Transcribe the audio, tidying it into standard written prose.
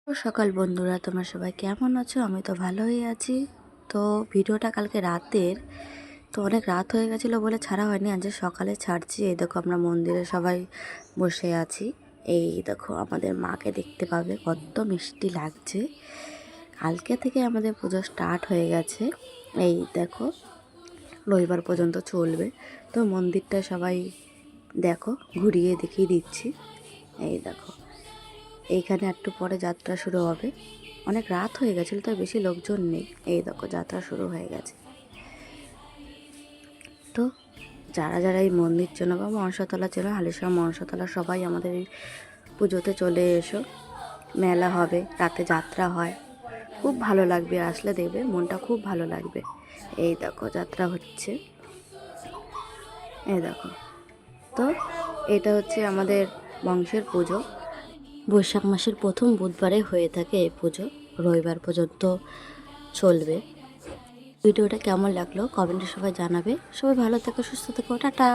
সকাল বন্ধুরা, তোমরা সবাই কেমন আছো? আমি তো ভালোই আছি। তো ভিডিওটা কালকে রাতের, তো অনেক রাত হয়ে গেছিলো বলে ছাড়া হয়নি। আজ সকালে ছাড়ছি। এই দেখো আমরা মন্দিরে সবাই বসে আছি। এই দেখো আমাদের মাকে দেখতে পাবে, কত মিষ্টি লাগছে। কালকে থেকে আমাদের পুজো স্টার্ট হয়ে গেছে। এই দেখো রবিবার পর্যন্ত চলবে। তো মন্দিরটা সবাই দেখো ঘুরিয়ে দেখিয়ে দিচ্ছি। এই দেখো এইখানে একটু পরে যাত্রা শুরু হবে। অনেক রাত হয়ে গেছিলো, তাই বেশি লোকজন নেই। এই দেখো যাত্রা শুরু হয়ে গেছে। তো যারা যারা এই মন্দির চেনো বা মনসাতলা চেনো, হালিশহর মনসাতলা, সবাই আমাদের এই পুজোতে চলে এসো। মেলা হবে, রাতে যাত্রা হয়, খুব ভালো লাগবে। আসলে দেখবে মনটা খুব ভালো লাগবে। এই দেখো যাত্রা হচ্ছে, এই দেখো। তো এটা হচ্ছে আমাদের বংশের পুজো। বৈশাখ মাসের প্রথম বুধবারে হয়ে থাকে এই পুজো, রবিবার পর্যন্ত চলবে। ভিডিওটা কেমন লাগলো কমেন্টে সবাই জানাবে। সবাই ভালো থেকো, সুস্থ থেকো, টাটা।